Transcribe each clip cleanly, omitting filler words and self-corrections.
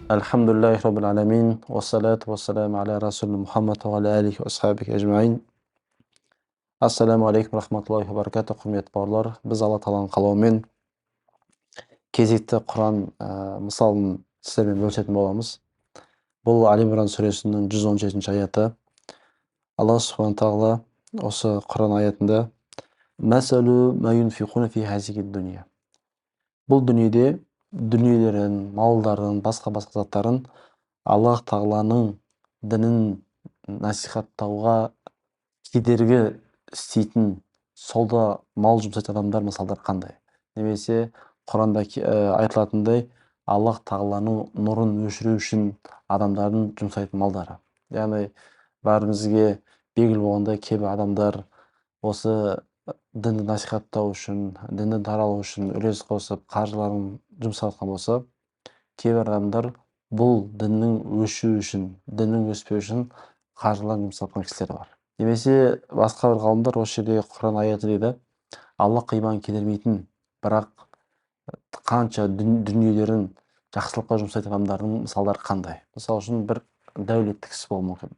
Elhamdülillahi Rabbil alemin. Ve salatu ve selamu ala Resulü Muhammed ve ala alihi ve ashabihi ecmain. Assalamu alaikum rahmatullahi ve barakatuh. Құрметті бауырлар, біз Алла Тағаланың қалауымен кезекті Құран мысалын сіздермен бөлісетін боламыз. Бұл Али Имран сүресінің 117 аяты. Алла Субхана Тағала осы Құран аятында «Мәсәлу ма юнфиқуна фи хазиги дуния». Бұл дүниеде дүниелерін, малдарын, басқа заттарын Аллах Тағаланың дінін насихаттауға кедергі істейтін, солда мал жұмсайтын адамдар мысалдар қандай? Немесе Құранда айтылатындай Аллах Тағаланың нұрын өшіру үшін адамдардың жұмсайтын малдары. Яғни бәрімізге белгілі болғандай кейбір адамдар осы дінді насихаттау үшін, дінді таралу үшін үлес қосып, қаржыларын жұмсап жатқан болса, кейбір адамдар бұл діннің өшу үшін, діннің өспеу үшін қаржыларын жұмсап жатқан кісілер бар. Немесе басқа бір ғалымдар осы жерде Құран аяты дейді, Аллахқа иман келтірмейтін, бірақ қанша дүниелерін жақсылыққа жұмсайтын адамдардың мысалдары қандай? Мысалы үшін бір дәулетті кісі болуы мүмкін.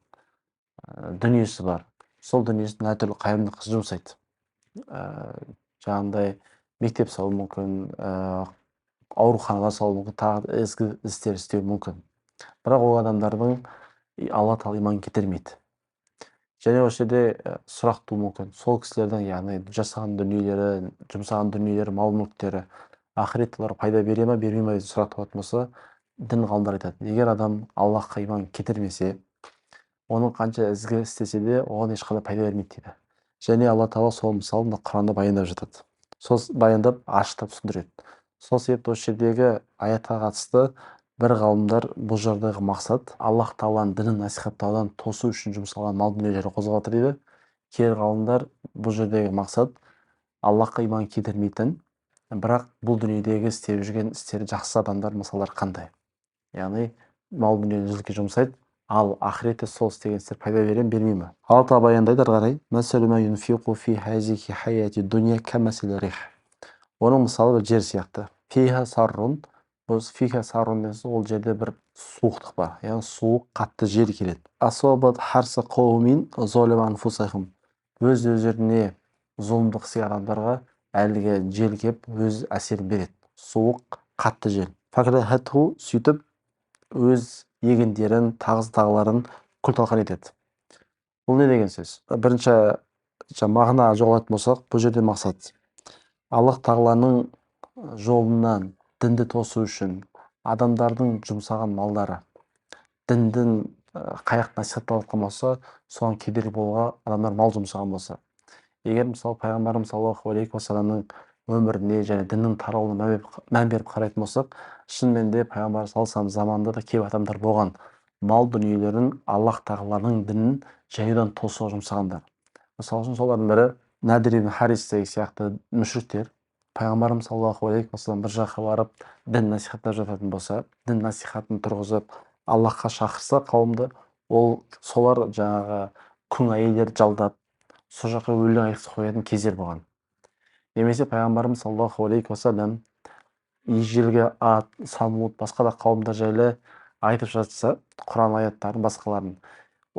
Дүниесі бар. Сол дүниесін әртүрлі қайырымдылық жұмсайды. Жаңағындай мектеп салу мүмкін, ауруханаға салу мүмкін, тағы ізгі істер істеу мүмкін. Бірақ ол адамдардың Алла Тағала иман келтірмейді. Және осы жерде сұрақ туы мүмкін. Сол кісілердің, яғни жасаған дүниелері, жұмсаған дүниелері, мал мүліктері ақыретте оларға пайда бере ме, бермей ме деп сұрақ туатын болса, дін ғалымдары айтады. Егер адам Аллахқа иман келтірмесе, оның қанша ізгі істесе де, оған ешқандай пайда бермейді дейді. Және Алла Тағала сол мысалын Құранда баяндап жатады. Сол баяндап, ашықтап түсіндіреді. Сол себепті осы жердегі аятқа қатысты бір ғалымдар бұл жердегі мақсат Аллах Тағаланың дінін насихаттаудан тосу үшін жұмсалған мал дүниелерді қозғап отыр дейді. Кейбір ғалымдар бұл жердегі мақсат Аллахқа иман келтірмейтін, бірақ бұл дүниедегі істеп жүрген істері жақсы адамдар мысалдар қандай? Яғни мал дүниені жүзге жұмсайды, ал ақыретте сол істеген істер пайда бере ме, бермей ме? Алла Тағала баяндайды ары қарай: «Мәсәлу ма юнфиқу фи хазиhi хаяти дуния камасали рих». Оның мысалы бір жер сияқты. Фиха саррун. Бұл фиха саррун деген ол жерде бір суықтық бар. Яғни суық, қатты жел келеді. Асабат харса қаумин золим анфусахум. Өз-өздеріне зұлымдық істеген адамдарға әлгі жел келіп өз әсерін береді. Суық, қатты жел. Факрахатху, сөйтіп өз егіндерін, тағыларын күл-талқан етеді. Бұл не деген сөз? Бірінші мағына жоғалатын болсақ, бұл жерде мақсат Аллах Тағаланың жолынан дінді тосу үшін адамдардың жұмсаған малдары діндің қаяқ насихатталып жатқан болса, соған кедергі болуға адамдар мал жұмсаған болса. Егер мысалы пайғамбарымыз саллаллаху алейхи уассаламның өміріне және діннің таралуына мән беріп қарайтын болсақ, шынымен де пайғамбар саллаллаху алейхи заманында да кейбір адамдар болған, мал дүниелерін Аллах Тағаланың дінін жаюдан тосуға жұмсағандар. Мысалы үшін солардың бірі Надир ибн Харис сияқты мүшриктер. Пайғамбарымыз саллаллаху алейхи уассалам бір жаққа барып дін насихаттап жататын болса, дін насихатын тұрғызып Аллахқа шақырса қауымды, солар жаңағы күң әйелдерді жалдап, сол жаққа өлең айтқызып қоятын кездер болған. Немесе пайғамбарымыз саллаллаху алейхи уассалам ежелгі Ад, Самуд, басқа да қауымдар жайлы айтып жатса, Құран аяттарын, басқаларын,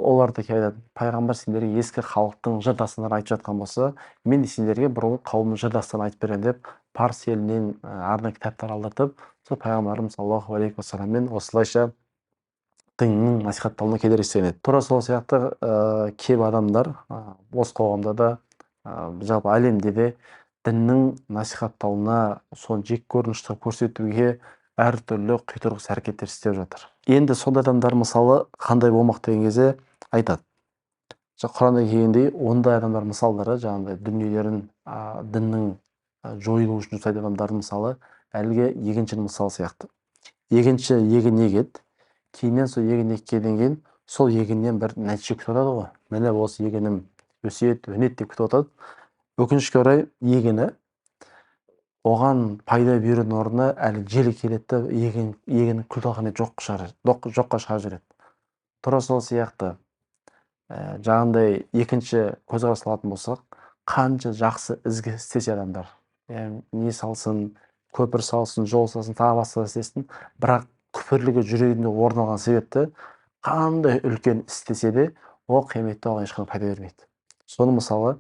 олар да айтады, пайғамбар сендерге ескі халықтың жыр дастанын айтып жатқан болса, мен сендерге бұрынғы қауымның жыр дастанын айтып беремін деп, парсы елінен арнайы кітаптар алдыртып, сол пайғамбарымыз саллаллаху алейхи уассаламмен осылайша діннің насихатталуына кедергі істеген еді. Тура сол сияқты кейбір адамдар осы қоғамда да, жалпы әлемде де діннің насихатталуына, соны жек көрінішті көрсетуге әртүрлі құйтырқы әрекеттер істеп жатыр. Енді сондай адамдар мысалы қандай болмақ деген кезде айтады. Құранда келгендей, ондай адамдар мысалдары, жаңағыдай дүниелерін діннің жойылу үшін жұмсайтын адамдардың мысалы әлгі егіншінің мысалы сияқты. Егінші егін егеді, кейіннен сол егін еккеннен кейін сол егіннен бір нәтиже күтіп отырады ғой. Міне осы егінім өседі, өнеді деп күтіп отырады. Өкінішке орай егіні оған пайда берудің орнына әлі жел келеді, егін күл-талқан жоққа шығарып жібереді. Тура сол сияқты жаңағындай екінші көзқарас алатын болсақ, қанша жақсы ізгі істесе адамдар, не салсын, көпір салсын, жол салсын, тағы басқа істесін, бірақ күпірлігі жүрегінде орын алған себепті қандай үлкен істесе де ол қияметте оған ешқандай пайда бермейді. Соны мысалы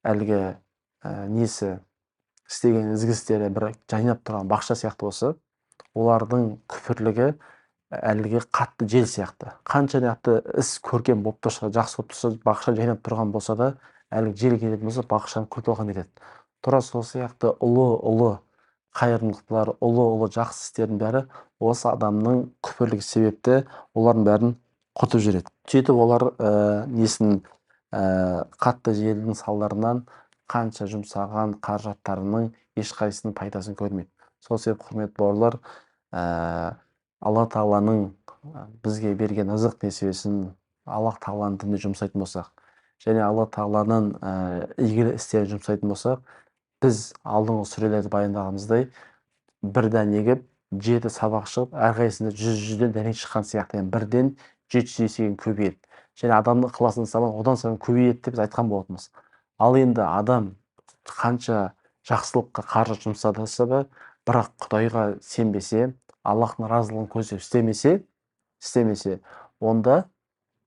әлгі несі істеген ізгі істері бір жайнап тұрған бақша сияқты болса, олардың күпірлігі әлгі қатты жел сияқты. Қанша нақты іс көркем болып тұрса, жақсы болып тұрса, бақша жайнап тұрған болса да, әлгі жел келетін болса, бақшаны күл-талқан етеді. Тура сол сияқты ұлы қайырымдылықтар, ұлы жақсы істердің бәрі осы адамның күпірлігі себепті олардың бәрін құртып жібереді. Сөйтіп олар қатты желдің салдарынан қанша жұмсаған қаражаттарының ешқайсының пайдасын көрмейді. Сол себеп құрметті бауырлар, Алла Тағаланың бізге берген ызық несібесін Алла Тағаланың дініне жұмсайтын болсақ, және Алла Тағаланың игілі істерін жұмсайтын болсақ, біз алдыңғы сүрелерді баяндағанымыздай бір дән егіп, 7 сабақ шығып, әрқайсысында 100-100-ден дәнек шыққан сияқты, яғни бірден 700 есеге көбейеді. Және адамның ықыласының саны одан сайын көбейеді деп біз айтқан болатынбыз. Ал енді адам қанша жақсылыққа қаржы жұмсаса да, бірақ Құдайға сенбесе, Аллахтың разылығын көздеп істемесе, онда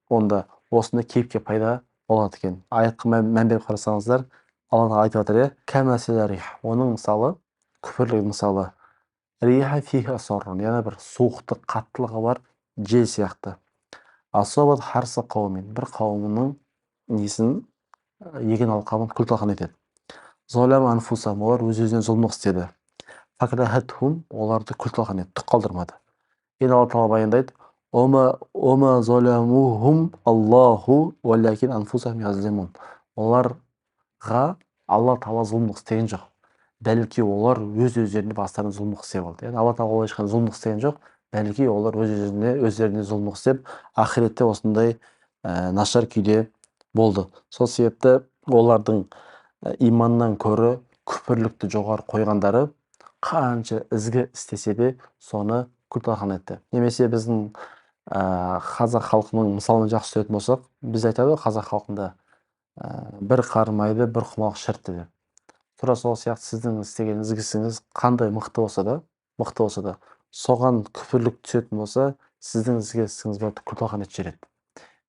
осында кейіпке пайда болады екен. Аятқа мән беріп қарасаңыздар, Алла айтып жатыр, кәмәсәлі, оның мысалы, күпірлігі мысалы, риха фиха соррун, яғни бір суықтық, қаттылығы бар жел сияқты. Асабат харса қаумен, бір қауымның несін еген алқабын күл-талқан етеді. Золам анфусам, олар өз-өзіне зұлымдық істеді. Факрахатхум, оларды күл-талқан етті, түк қалдырмады. Енді Алла Тағала баяндайды, ома золамухум Аллаху уаллакин анфусахум язлимун. Оларға Алла Тағала зұлымдық істеген жоқ. Бәлки олар өз-өздеріне бастарына зұлымдық істеп алды. Яғни Алла Тағала ешқандай зұлымдық істеген жоқ. Бәлки олар өздеріне зұлымдық істеп, ақиретте осындай нашар күйде болды. Сол себепті олардың иманнан көрі күпірлікті жоғары қойғандары қанша ізгі істесе де соны күл-талқан етті. Немесе біздің қазақ халқының мысалын жақсы түсетін болсақ, біз айтады ғой, қазақ халқында бір қармайды, бір құмалақ шіртті деп. Тура сол сияқты сіздің істеген ізгі ісіңіз қандай мықты болса да, соған күпірлік түсетін болса, сіздің ізгі ісіңіз күл-талқан етіп жібереді.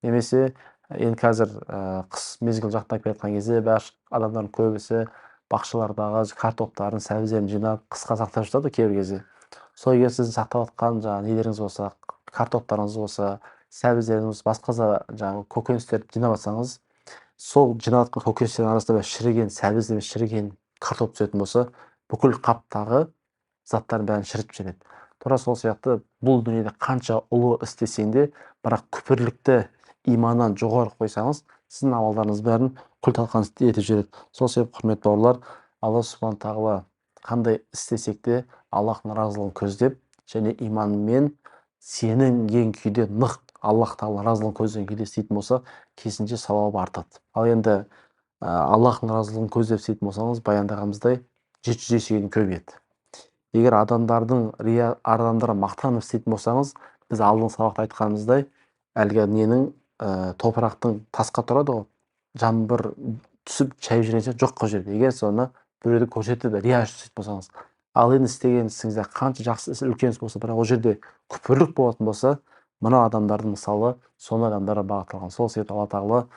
Немесе енді қазір қыс мезгіл жақындап келе жатқан кезде адамдардың көбісі бақшалардағы картоптарын, сәбіздерін жинап, қысқа сақтап жатады кейбір кезде. Сол егер сіздің сақтап жатқан нелеріңіз болса, картоптарыңыз болса, сәбіздеріңіз, басқа көкөністерді жинап жатсаңыз, сол жинап жатқан көкөністердің арасында шіріген сәбіз емес шіріген картоп түсетін болса, бүкіл қаптағы заттардың бәрін шірітіп жібереді. Тура сол сияқты бұл дүниеде қанша ұлы істесең де, бірақ күпірлікті иманнан жоғары қойсаңыз, сіздің амалдарыңыз бәрін күл-талқан етіп жібереді. Сол себеп құрметті бауырлар, Алла Субхана Тағала қандай істесек те Аллахтың разылығын көздеп, және иманмен сенінген күйде нық Аллах Тағала разылығын көздеген күйде істейтін болса, керісінше сауабы артады. Ал енді Аллахтың разылығын көздеп істейтін болсаңыз, баяндағанымыздай 700 есеге көбейеді. Егер адамдарға мақтанып істейтін болсаңыз, біз алдыңғы сабақта айтқанымыздай, әлгі топырақтың тасқа тұрады ғой, жаңбыр түсіп шайып жүргенше жоққа жүреді. Егер соны біреуді көрсетіп рия істейтін болсаңыз, ал енді істеген ісіңізде қанша жақсы іс үлкен іс болса, бірақ ол жерде күпірлік болатын болса, мына адамдардың мысалы сондай адамдарға бағытталған. Сол себепті Алла Тағала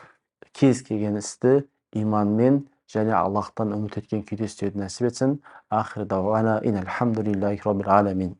кез келген істі иманмен және Аллахтан үміт еткен күйде істеуді нәсіп етсін. Ахир дауана инал хамдулиллахи роббил аламин.